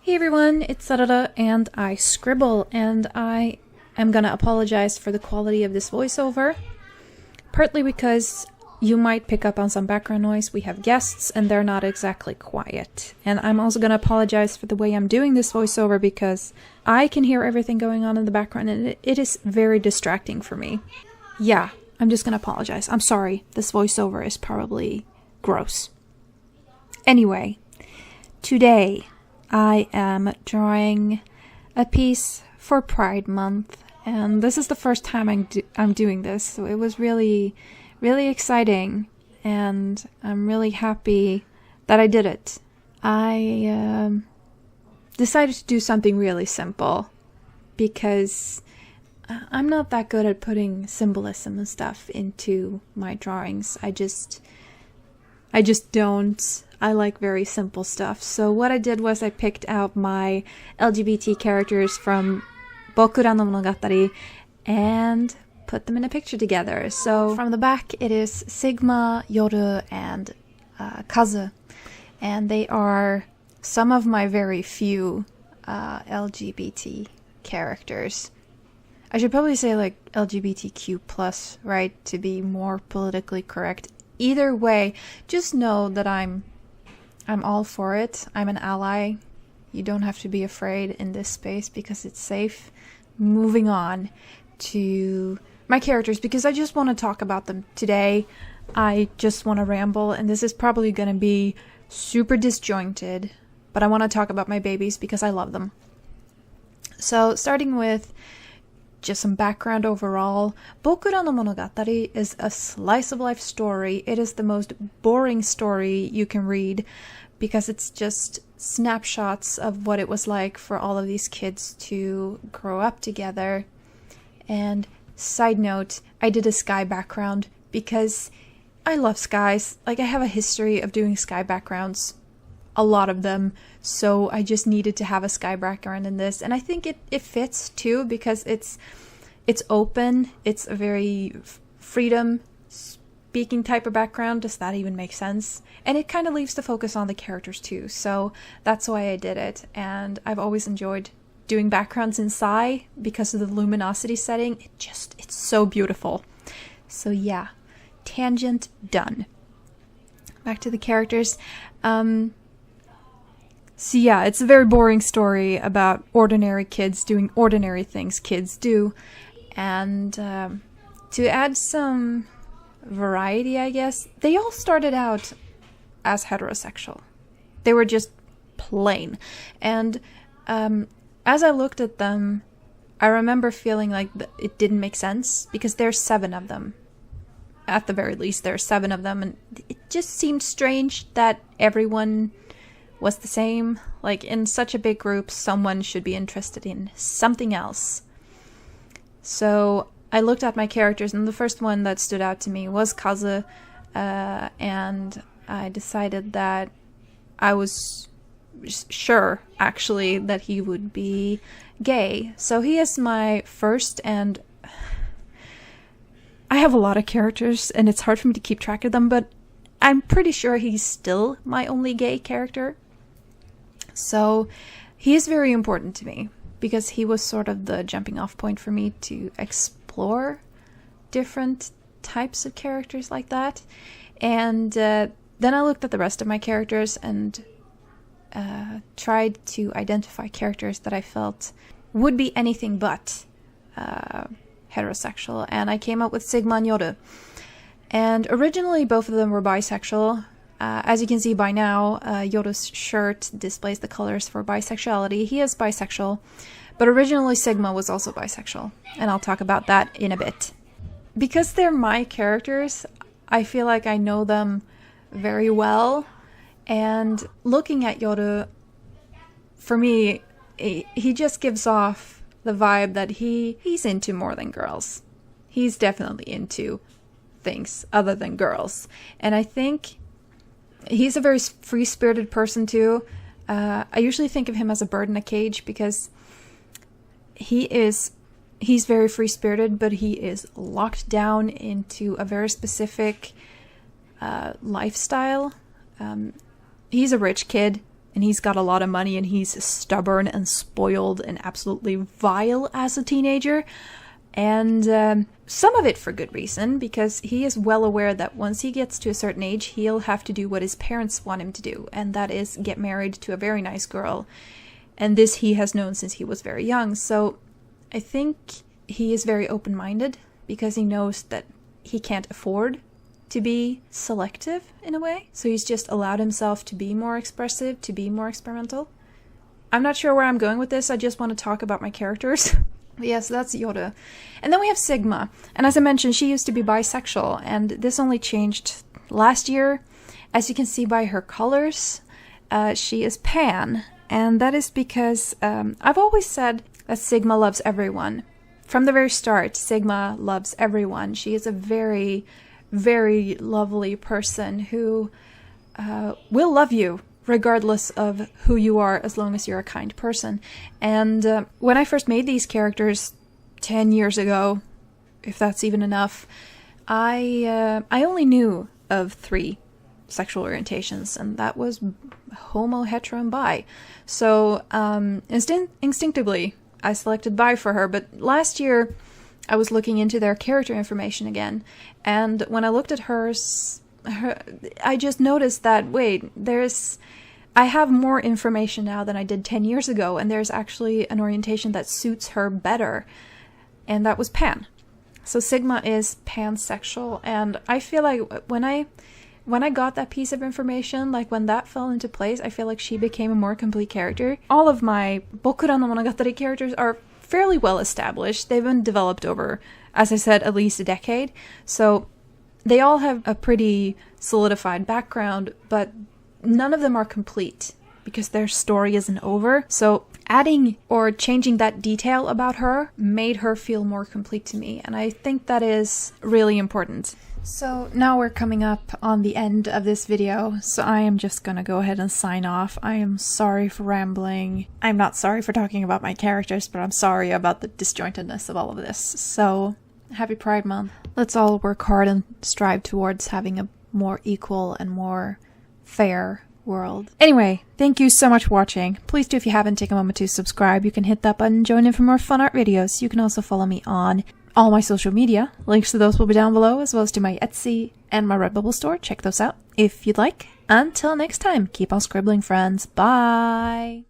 Hey everyone, it's Sarada and I scribble, and I am gonna apologize for the quality of this voiceover. Partly because you might pick up on some background noise. We have guests and they're not exactly quiet. And I'm also gonna apologize for the way I'm doing this voiceover because I can hear everything going on in the background and it is very distracting for me. Yeah, I'm just gonna apologize. I'm sorry, this voiceover is probably gross. Anyway, today I am drawing a piece for Pride Month, and this is the first time I'm doing this, so it was really exciting, and I'm really happy that I did it. I decided to do something really simple because I'm not that good at putting symbolism and stuff into my drawings. I just don't. I like very simple stuff. So what I did was I picked out my LGBT characters from Bokura no Monogatari and put them in a picture together. So from the back it is Sigma, Yoru, and Kazu. And they are some of my very few LGBT characters. I should probably say like LGBTQ plus, right, to be more politically correct. Either way, just know that I'm all for it. I'm an ally. You don't have to be afraid in this space because it's safe. Moving on to my characters because I just want to talk about them today. I just want to ramble, and this is probably going to be super disjointed, but I want to talk about my babies because I love them. So starting with just some background overall, Bokura no Monogatari is a slice of life story. It is the most boring story you can read because it's just snapshots of what it was like for all of these kids to grow up together. And side note, I did a sky background because I love skies. Like, I have a history of doing sky backgrounds, a lot of them, so I just needed to have a sky background in this, and I think it fits too because it's open. It's a very freedom speaking type of background. Does that even make sense? And it kind of leaves the focus on the characters too, so that's why I did it. And I've always enjoyed doing backgrounds in SAI because of the luminosity setting. It's so beautiful. So yeah, tangent done. Back to the characters. So yeah, it's a very boring story about ordinary kids doing ordinary things kids do. And to add some variety, I guess, they all started out as heterosexual. They were just plain. And as I looked at them, I remember feeling like it didn't make sense because there's 7 of them. At the very least, there's 7 of them. And it just seemed strange that everyone was the same. Like, in such a big group, someone should be interested in something else. So I looked at my characters, and the first one that stood out to me was Kazu, and I decided that I was sure, actually, that he would be gay. So he is my first, and I have a lot of characters, and it's hard for me to keep track of them, but I'm pretty sure he's still my only gay character. So he is very important to me because he was sort of the jumping off point for me to explore different types of characters like that. And then I looked at the rest of my characters and tried to identify characters that I felt would be anything but heterosexual. And I came up with Sigma and Yoru. And originally both of them were bisexual. As you can see by now, Yoru's shirt displays the colors for bisexuality. He is bisexual, but originally Sigma was also bisexual, and I'll talk about that in a bit. Because they're my characters, I feel like I know them very well, and looking at Yoru, for me, he just gives off the vibe that he's into more than girls. He's definitely into things other than girls, and I think he's a very free-spirited person too. I usually think of him as a bird in a cage because he's very free-spirited, but he is locked down into a very specific lifestyle. He's a rich kid, and he's got a lot of money, and he's stubborn and spoiled and absolutely vile as a teenager. And some of it for good reason, because he is well aware that once he gets to a certain age, he'll have to do what his parents want him to do, and that is get married to a very nice girl. And this he has known since he was very young. So I think he is very open-minded, because he knows that he can't afford to be selective in a way. So he's just allowed himself to be more expressive, to be more experimental. I'm not sure where I'm going with this. I just want to talk about my characters. But yeah, so that's Yoru. And then we have Sigma. And as I mentioned, she used to be bisexual, and this only changed last year. As you can see by her colors, she is pan. And that is because I've always said that Sigma loves everyone. From the very start, Sigma loves everyone. She is a very, very lovely person who will love you regardless of who you are, as long as you're a kind person. And when I first made these characters 10 years ago, if that's even enough, I only knew of 3 sexual orientations, and that was homo, hetero, and bi. So instinctively, I selected bi for her. But last year, I was looking into their character information again, and when I looked at hers, I just noticed that, wait, I have more information now than I did 10 years ago, and there's actually an orientation that suits her better, and that was pan. So Sigma is pansexual, and I feel like when I got that piece of information, like when that fell into place, I feel like she became a more complete character. All of my Bokura no Monogatari characters are fairly well established. They've been developed over, as I said, at least a decade. So they all have a pretty solidified background, but none of them are complete because their story isn't over. So adding or changing that detail about her made her feel more complete to me, and I think that is really important. So now we're coming up on the end of this video, so I am just gonna go ahead and sign off. I am sorry for rambling. I'm not sorry for talking about my characters, but I'm sorry about the disjointedness of all of this. So happy Pride Month. Let's all work hard and strive towards having a more equal and more fair world. Anyway, thank you so much for watching. Please do, if you haven't, take a moment to subscribe. You can hit that button, join in for more fun art videos. You can also follow me on all my social media. Links to those will be down below, as well as to my Etsy and my Redbubble store. Check those out if you'd like. Until next time, keep on scribbling, friends. Bye!